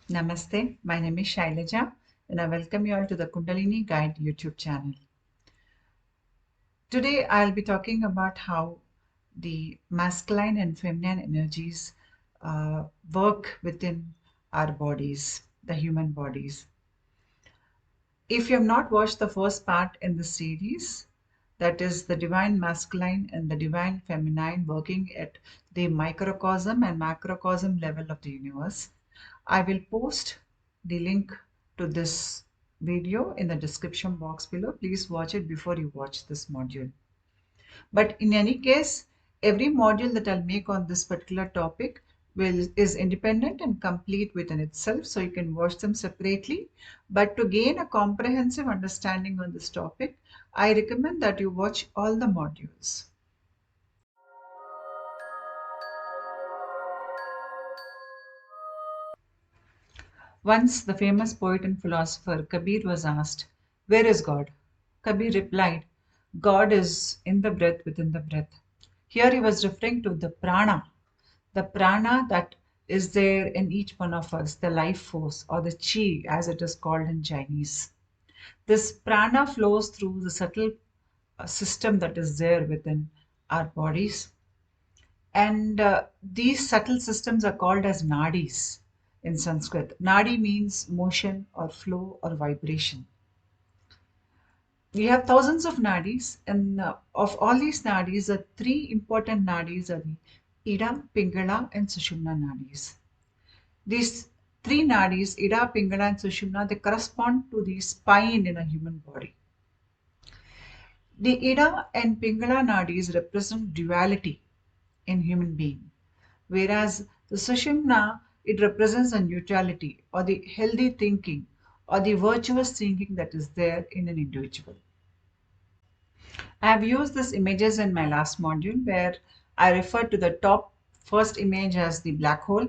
Namaste, my name is Shailaja and I welcome you all to the Kundalini Guide YouTube channel. Today I'll be talking about how the masculine and feminine energies work within our bodies, the human bodies. If you have not watched the first part in the series, that is the divine masculine and the divine feminine working at the microcosm and macrocosm level of the universe, I will post the link to this video in the description box below. Please watch it before you watch this module. But in any case, every module that I'll make on this particular topic is independent and complete within itself, so you can watch them separately. But to gain a comprehensive understanding on this topic, I recommend that you watch all the modules. Once the famous poet and philosopher Kabir was asked, "Where is God?" Kabir replied, "God is in the breath within the breath." Here he was referring to the prana that is there in each one of us, the life force or the chi as it is called in Chinese. This prana flows through the subtle system that is there within our bodies. And these subtle systems are called as nadis in Sanskrit. Nadi means motion or flow or vibration. We have thousands of nadis, and of all these nadis, the three important nadis are the Ida, Pingala, and Sushumna nadis. These three nadis, Ida, Pingala, and Sushumna, they correspond to the spine in a human body. The Ida and Pingala nadis represent duality in human being, whereas the Sushumna, it represents a neutrality or the healthy thinking or the virtuous thinking that is there in an individual. I have used these images in my last module where I referred to the top first image as the black hole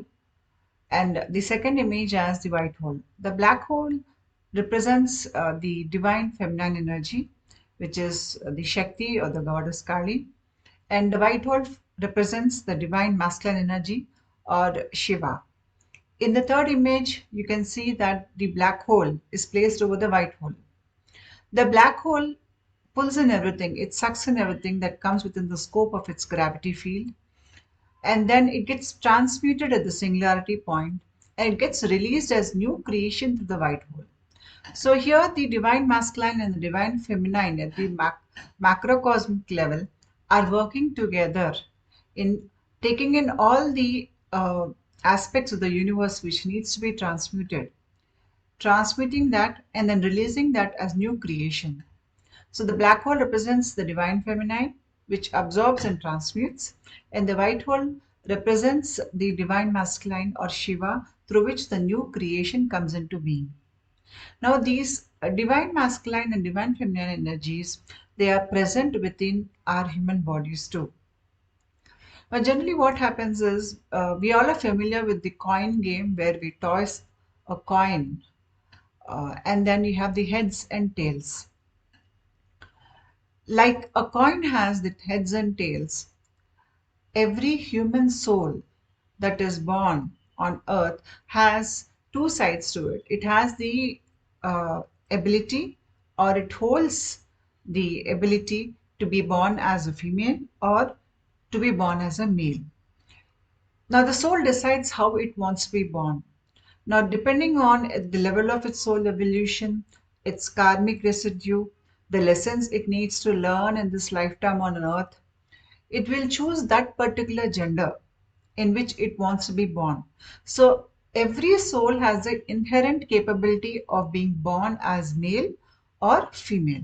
and the second image as the white hole. The black hole represents the divine feminine energy, which is the Shakthi or the goddess Kali, and the white hole represents the divine masculine energy or Shiva. In the third image, you can see that the black hole is placed over the white hole. The black hole pulls in everything, it sucks in everything that comes within the scope of its gravity field, and then it gets transmuted at the singularity point and it gets released as new creation to the white hole. So here the divine masculine and the divine feminine at the macrocosmic level are working together in taking in all the aspects of the universe which needs to be transmuted, transmitting that and then releasing that as new creation. So the black hole represents the divine feminine, which absorbs and transmutes, and the white hole represents the divine masculine or Shiva, through which the new creation comes into being. Now, these divine masculine and divine feminine energies, they are present within our human bodies too. But generally, what happens is we all are familiar with the coin game where we toss a coin and then you have the heads and tails. Like a coin has the heads and tails, every human soul that is born on earth has two sides to it. It has the ability, or it holds the ability to be born as a female or to be born as a male. Now, the soul decides how it wants to be born. Now, depending on the level of its soul evolution, its karmic residue, the lessons it needs to learn in this lifetime on earth, it will choose that particular gender in which it wants to be born. So, every soul has the inherent capability of being born as male or female.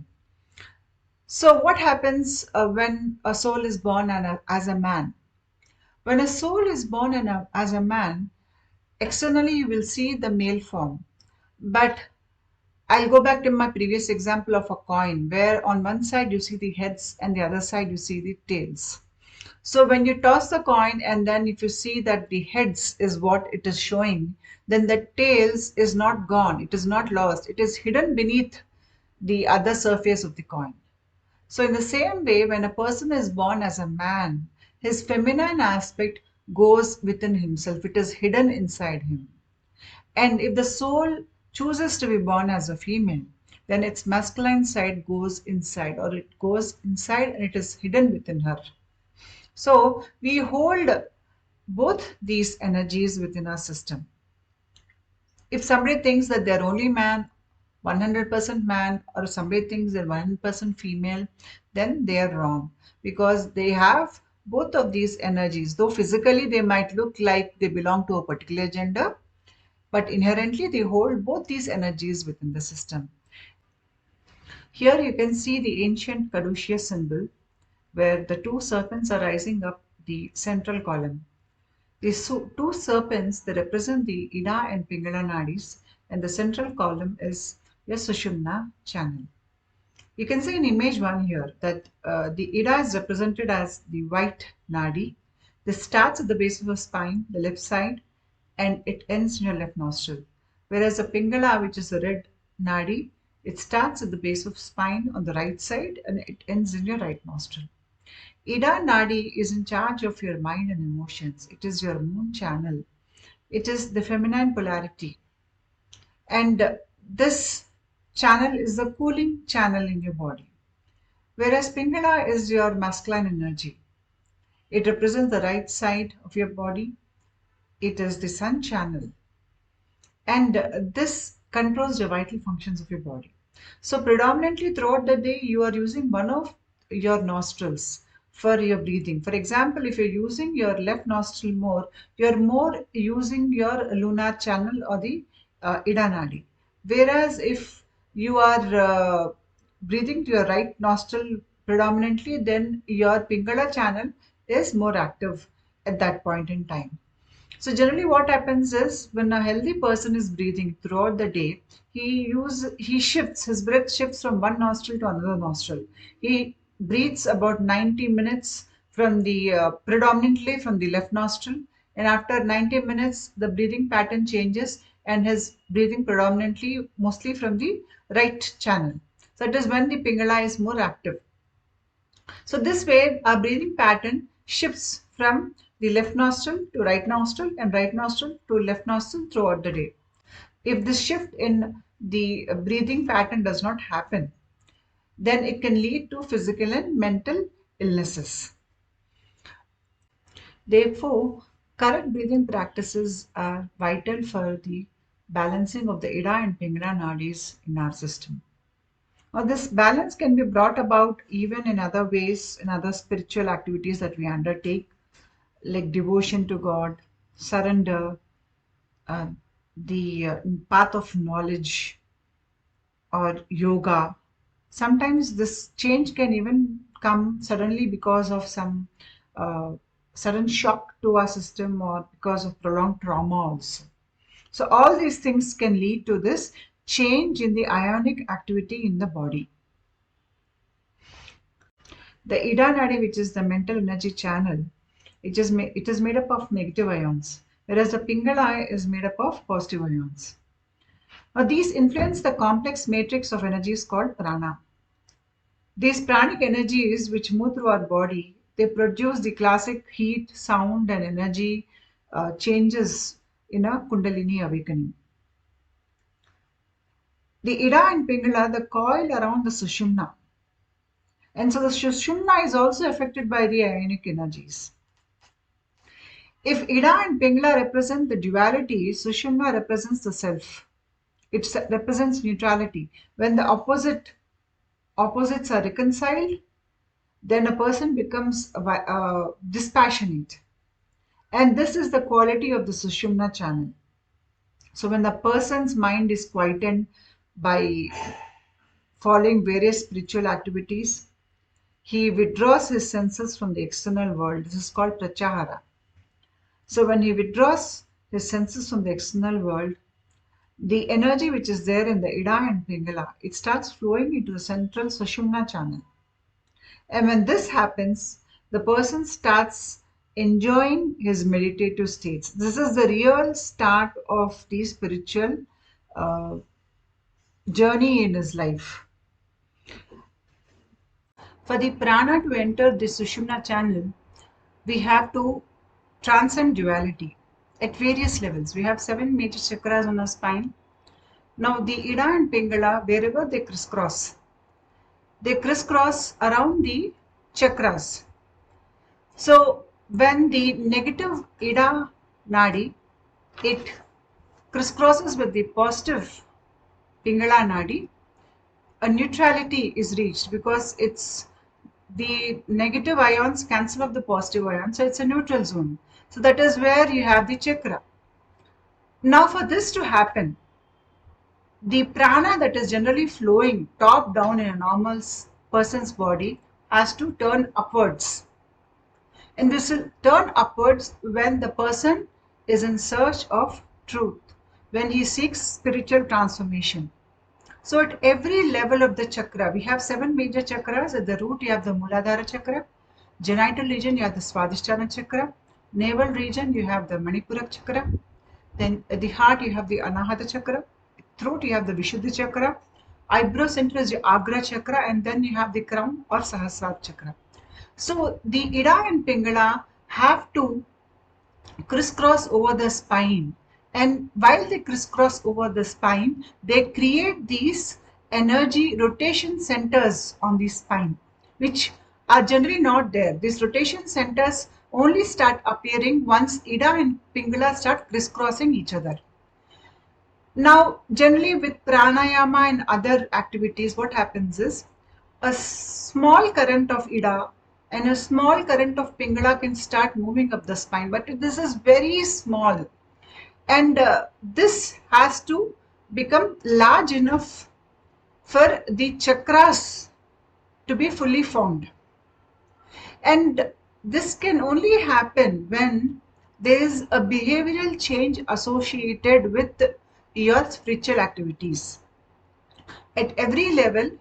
So, what happens when a soul is born as a man? When a soul is born as a man, externally you will see the male form. But I'll go back to my previous example of a coin where on one side you see the heads and the other side you see the tails. So when you toss the coin and then if you see that the heads is what it is showing, then the tails is not gone, it is not lost, it is hidden beneath the other surface of the coin. So in the same way, when a person is born as a man, his feminine aspect goes within himself, it is hidden inside him. And if the soul chooses to be born as a female, then its masculine side goes inside, or it goes inside and it is hidden within her. So we hold both these energies within our system. If somebody thinks that they're only man, 100% man, or somebody thinks they're 100% female, then they are wrong, because they have both of these energies. Though physically they might look like they belong to a particular gender, but inherently they hold both these energies within the system. Here you can see the ancient caduceus symbol, where the two serpents are rising up the central column. These two serpents, they represent the Ida and Pingala nadis, and the central column is your Sushumna channel. You can see in image 1 here that the Ida is represented as the white nadi. This starts at the base of the spine, the left side, and it ends in your left nostril. Whereas the Pingala, which is the red nadi, it starts at the base of spine on the right side and it ends in your right nostril. Ida Nadi is in charge of your mind and emotions. It is your moon channel. It is the feminine polarity. And this channel is the cooling channel in your body. Whereas Pingala is your masculine energy. It represents the right side of your body. It is the sun channel. And this controls the vital functions of your body. So predominantly throughout the day, you are using one of your nostrils for your breathing. For example, if you're using your left nostril more, you're more using your lunar channel or the Ida Nadi. Whereas if you are breathing to your right nostril predominantly, then your Pingala channel is more active at that point in time. So generally what happens is when a healthy person is breathing throughout the day, he shifts, his breath shifts from one nostril to another nostril. He breathes about 90 minutes from the predominantly from the left nostril, and after 90 minutes the breathing pattern changes and his breathing predominantly mostly from the right channel. So that is when the Pingala is more active. So this way our breathing pattern shifts from the left nostril to right nostril and right nostril to left nostril throughout the day. If this shift in the breathing pattern does not happen, then it can lead to physical and mental illnesses. Therefore, correct breathing practices are vital for the balancing of the Ida and Pingala nadis in our system. Now, this balance can be brought about even in other ways, in other spiritual activities that we undertake, like devotion to God, surrender, uh, the path of knowledge, or yoga. Sometimes this change can even come suddenly because of some uh, sudden shock to our system or because of prolonged trauma also. So all these things can lead to this change in the ionic activity in the body. The Ida Nadi, which is the mental energy channel, it is made up of negative ions, whereas the Pingala is made up of positive ions. Now, these influence the complex matrix of energies called prana. These pranic energies, which move through our body, they produce the classic heat, sound, and energy changes in a Kundalini awakening. The Ida and Pingala, the coil around the Sushumna. And so the Sushumna is also affected by the ionic energies. If Ida and Pingala represent the duality, Sushumna represents the self. It represents neutrality. When the opposites are reconciled, then a person becomes dispassionate. And this is the quality of the Sushumna channel. So when the person's mind is quietened by following various spiritual activities, he withdraws his senses from the external world. This is called pratyahara. So when he withdraws his senses from the external world, the energy which is there in the Ida and Pingala, it starts flowing into the central Sushumna channel. And when this happens, the person starts enjoying his meditative states. This is the real start of the spiritual uh, journey in his life. For the prana to enter the Sushumna channel, we have to transcend duality. at various levels. We have 7 major chakras on our spine. Now the Ida and Pingala, wherever they crisscross around the chakras. So when the negative Ida Nadi, it crisscrosses with the positive Pingala Nadi, a neutrality is reached because it's the negative ions cancel off the positive ions, so it's a neutral zone. So that is where you have the chakra. Now for this to happen, the prana that is generally flowing top down in a normal person's body has to turn upwards. And this will turn upwards when the person is in search of truth, when he seeks spiritual transformation. So at every level of the chakra, we have 7 major chakras. At the root, you have the Muladhara chakra. Genital region, you have the Swadhisthana chakra. Navel region, you have the Manipura chakra. Then at the heart, you have the Anahata chakra. Throat, you have the Vishuddha chakra. Eyebrow center is your Agra chakra. And then you have the crown or Sahasrara chakra. So the Ida and Pingala have to crisscross over the spine, and while they crisscross over the spine, they create these energy rotation centers on the spine, which are generally not there. These rotation centers only start appearing once Ida and Pingala start crisscrossing each other. Now generally with pranayama and other activities, what happens is a small current of Ida and a small current of Pingala can start moving up the spine, but this is very small, and this has to become large enough for the chakras to be fully formed. And this can only happen when there is a behavioral change associated with your spiritual activities. At every level,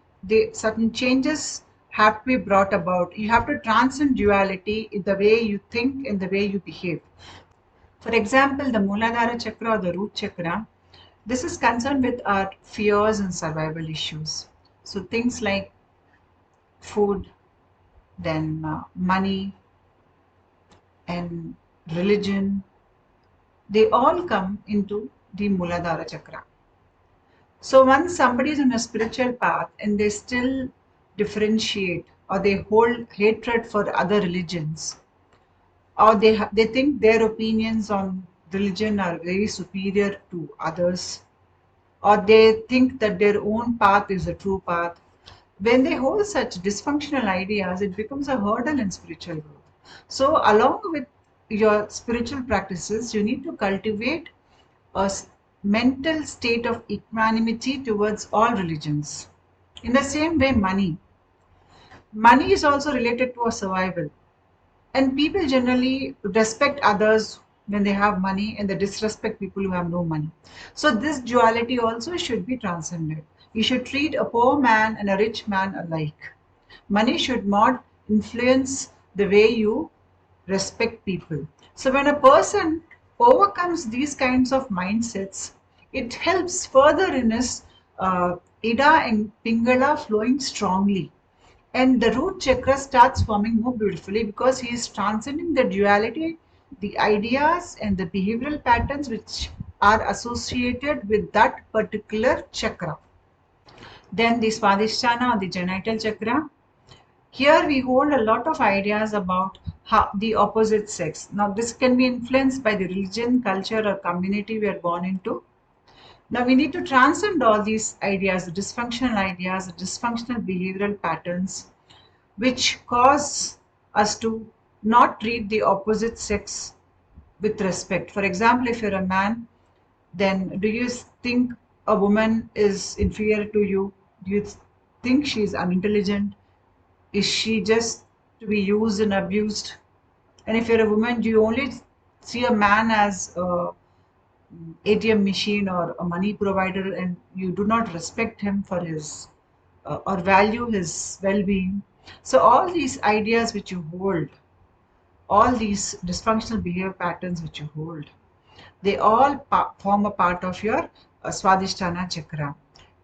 certain changes have to be brought about. You have to transcend duality in the way you think and the way you behave. For example, the Muladhara chakra or the root chakra, this is concerned with our fears and survival issues. So things like food, then money and religion, they all come into the Muladhara chakra. So once somebody is on a spiritual path and they still differentiate or they hold hatred for other religions, or they think their opinions on religion are very superior to others, or they think that their own path is the true path, when they hold such dysfunctional ideas, it becomes a hurdle in spiritual growth. So along with your spiritual practices, you need to cultivate a mental state of equanimity towards all religions. In the same way, money is also related to our survival, and people generally respect others when they have money and they disrespect people who have no money. So this duality also should be transcended. You should treat a poor man and a rich man alike. Money should not influence the way you respect people. So when a person overcomes these kinds of mindsets, it helps further in his Ida and Pingala flowing strongly. And the root chakra starts forming more beautifully because he is transcending the duality, the ideas and the behavioral patterns which are associated with that particular chakra. Then the Swadhisthana or the genital chakra. Here we hold a lot of ideas about how the opposite sex. Now this can be influenced by the religion, culture or community we are born into. Now we need to transcend all these ideas, the dysfunctional ideas, the dysfunctional behavioral patterns, which cause us to not treat the opposite sex with respect. For example, if you're a man, then do you think a woman is inferior to you? Do you think she's unintelligent? Is she just to be used and abused? And if you're a woman, do you only see a man as a ATM machine or a money provider, and you do not respect him for his or value his well-being? So all these ideas which you hold, all these dysfunctional behavior patterns which you hold, they all form a part of your Swadhisthana chakra.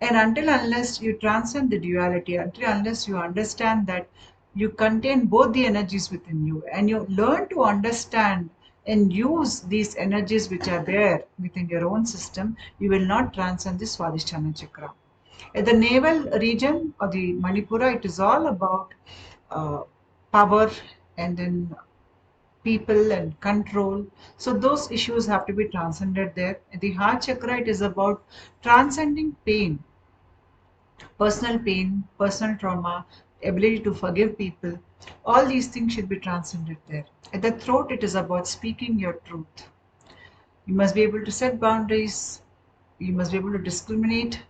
And until unless you transcend the duality, until unless you understand that you contain both the energies within you and you learn to understand and use these energies which are there within your own system, you will not transcend the Swadhisthana chakra. At the navel region or the Manipura, it is all about uh, power and then people and control. So those issues have to be transcended there. At the heart chakra, it is about transcending pain, personal trauma, ability to forgive people. All these things should be transcended there. At the throat, it is about speaking your truth. You must be able to set boundaries. You must be able to discriminate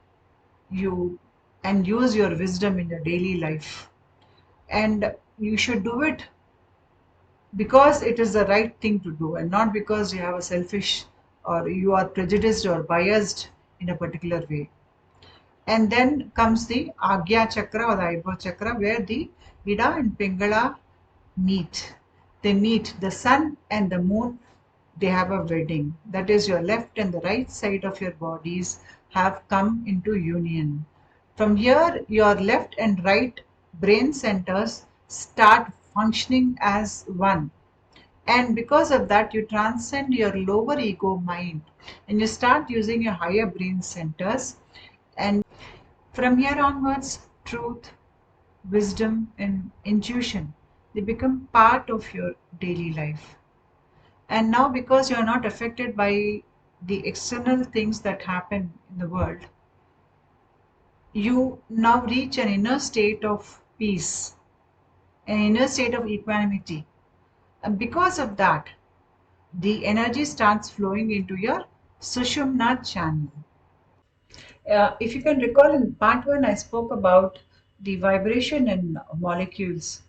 you and use your wisdom in your daily life. And you should do it because it is the right thing to do and not because you have a selfish or you are prejudiced or biased in a particular way. And then comes the Agia Chakra or the eyebrow chakra, where the Ida and Pingala meet. They meet the sun and the moon, they have a wedding. That is, your left and the right side of your bodies have come into union. From here, your left and right brain centers start functioning as one. And because of that, you transcend your lower ego mind and you start using your higher brain centers. And from here onwards, truth, wisdom, and intuition, they become part of your daily life. And now, because you're not affected by the external things that happen in the world, you now reach an inner state of peace, an inner state of equanimity. And because of that, the energy starts flowing into your Sushumna channel. If you can recall, in part one, I spoke about the vibration in molecules.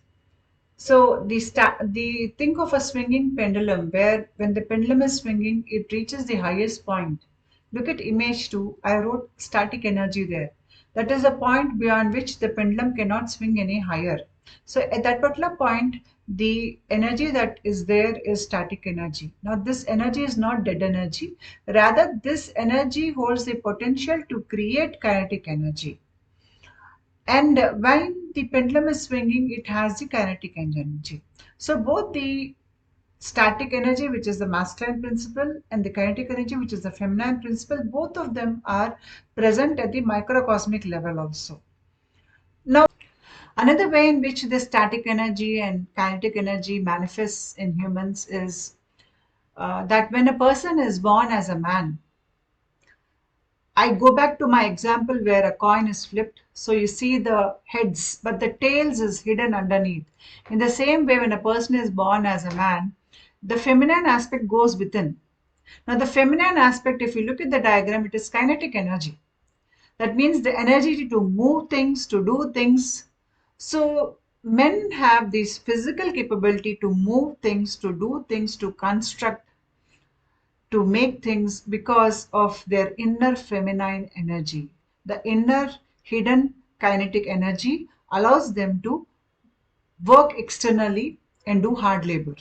So the think of a swinging pendulum where when the pendulum is swinging, it reaches the highest point. Look at image 2. I wrote static energy there. That is the point beyond which the pendulum cannot swing any higher. So at that particular point, the energy that is there is static energy. Now this energy is not dead energy. Rather, this energy holds the potential to create kinetic energy. And when the pendulum is swinging, it has the kinetic energy. So both the static energy, which is the masculine principle, and the kinetic energy, which is the feminine principle, both of them are present at the microcosmic level also. Now, another way in which the static energy and kinetic energy manifests in humans is that when a person is born as a man, I go back to my example where a coin is flipped. So you see the heads, but the tails is hidden underneath. In the same way, when a person is born as a man, the feminine aspect goes within. Now, the feminine aspect, if you look at the diagram, it is kinetic energy. That means the energy to move things, to do things. So, men have this physical capability to move things, to do things, to construct, to make things because of their inner feminine energy. The inner hidden kinetic energy allows them to work externally and do hard labor.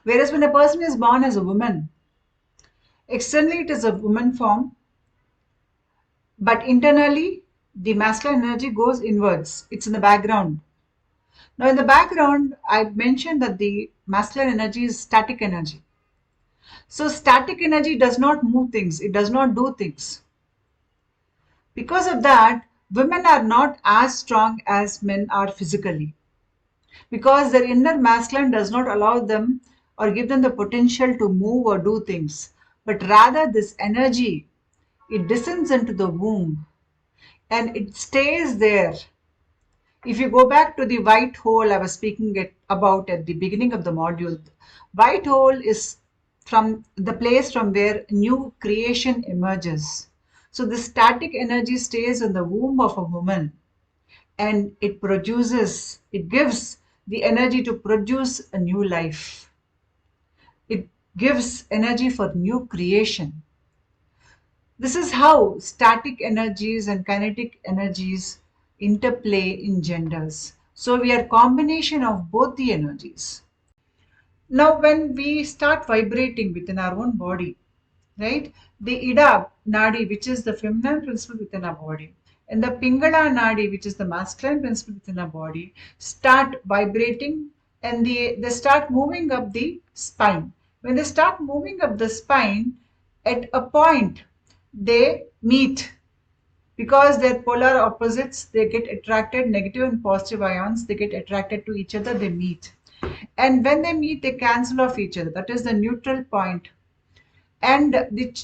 Whereas when a person is born as a woman, externally it is a woman form, but internally the masculine energy goes inwards. It's in the background. Now, in the background, I mentioned that the masculine energy is static energy. So, static energy does not move things, it does not do things. Because of that, women are not as strong as men are physically because their inner masculine does not allow them or give them the potential to move or do things. But rather, this energy, it descends into the womb and it stays there. If you go back to the white hole I was about at the beginning of the module, white hole is from the place from where new creation emerges. So the static energy stays in the womb of a woman and it gives the energy to produce a new life. It gives energy for new creation. This is how static energies and kinetic energies interplay in genders. So we are combination of both the energies. Now when we start vibrating within our own body, right? The Ida Nadi, which is the feminine principle within our body, and the Pingala Nadi, which is the masculine principle within our body, start vibrating and they start moving up the spine. When they start moving up the spine, at a point they meet, because they're polar opposites, they get attracted, negative and positive ions, they get attracted to each other, they meet. And when they meet, they cancel off each other. That is the neutral point. And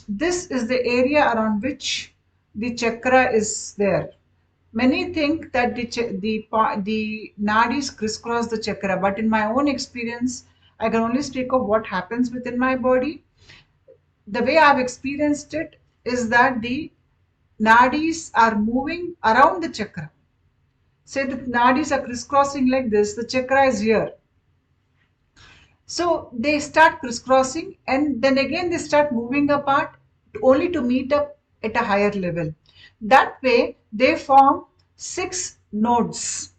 this is the area around which the chakra is there. Many think that the nadis crisscross the chakra, but in my own experience, I can only speak of what happens within my body. The way I've experienced it is that the nadis are moving around the chakra. Say the nadis are crisscrossing like this, the chakra is here. So they start crisscrossing and then again they start moving apart only to meet up at a higher level. That way they form 6 nodes,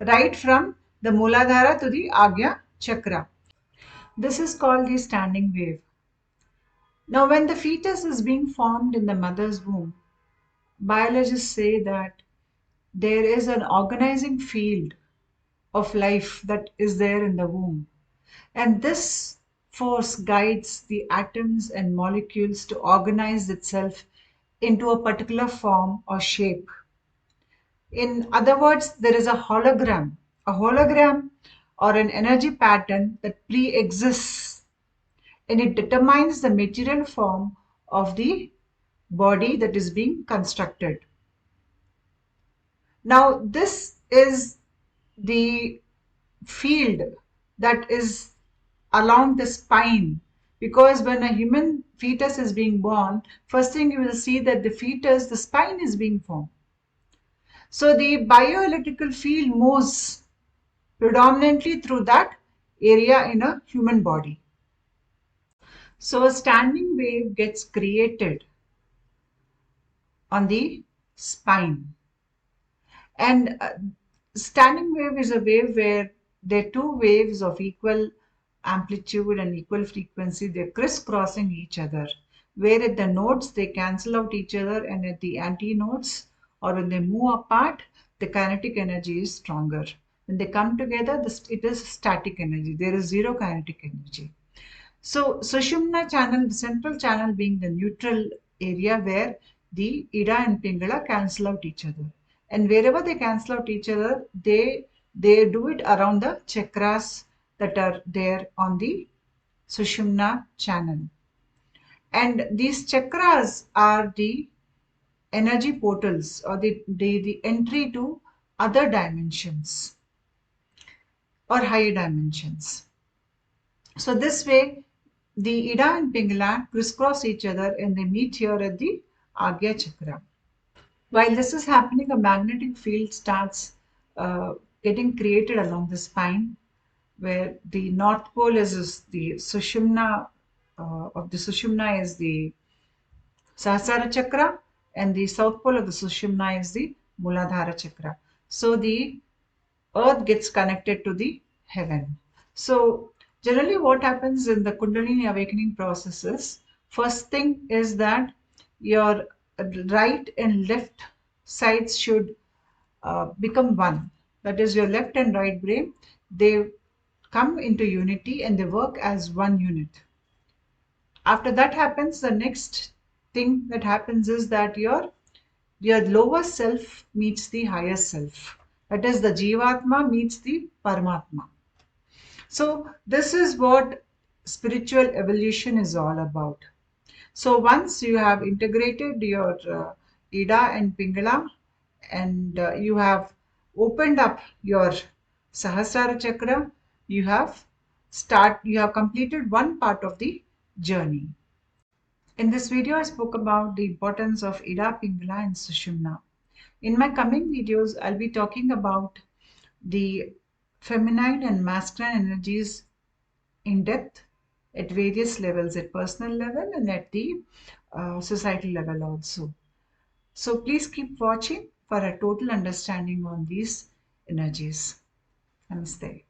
right from the Muladhara to the Agia Chakra. This is called the standing wave. Now, when the fetus is being formed in the mother's womb, biologists say that there is an organizing field of life that is there in the womb. And this force guides the atoms and molecules to organize itself into a particular form or shape. In other words, there is a hologram or an energy pattern that pre exists, and it determines the material form of the body that is being constructed. Now, this is the field that is along the spine, because when a human fetus is being born, first thing you will see that the spine is being formed. So the bioelectrical field moves predominantly through that area in a human body. So a standing wave gets created on the spine. And standing wave is a wave where there are two waves of equal amplitude and equal frequency. They're crisscrossing each other, where at the nodes they cancel out each other, and at the antinodes, or when they move apart, the kinetic energy is stronger. When they come together, it is static energy. There is zero kinetic energy. So Sushumna channel, the central channel being the neutral area where the Ida and Pingala cancel out each other. And wherever they cancel out each other, they do it around the chakras that are there on the Sushumna channel. And these chakras are the energy portals, or the entry to other dimensions or higher dimensions. So this way, the Ida and Pingala crisscross each other and they meet here at the Agya Chakra. While this is happening, a magnetic field starts getting created along the spine, where the north pole is the Sushumna, of the Sushumna is the Sahasrara Chakra, and the south pole of the Sushumna is the Muladhara Chakra. So the earth gets connected to the heaven. So generally what happens in the Kundalini awakening process is, first thing is that your right and left sides should become one. That is, your left and right brain, they come into unity and they work as one unit. After that happens, the next thing that happens is that your lower self meets the higher self. That is, the Jivatma meets the Paramatma. So this is what spiritual evolution is all about. So once you have integrated your Ida and Pingala, and you have opened up your Sahasrara Chakra, you have completed one part of the journey. In this video, I spoke about the importance of Ida, Pingala and Sushumna. In my coming videos, I'll be talking about the feminine and masculine energies in depth at various levels, at personal level and at the societal level also. So please keep watching for a total understanding on these energies. Namaste.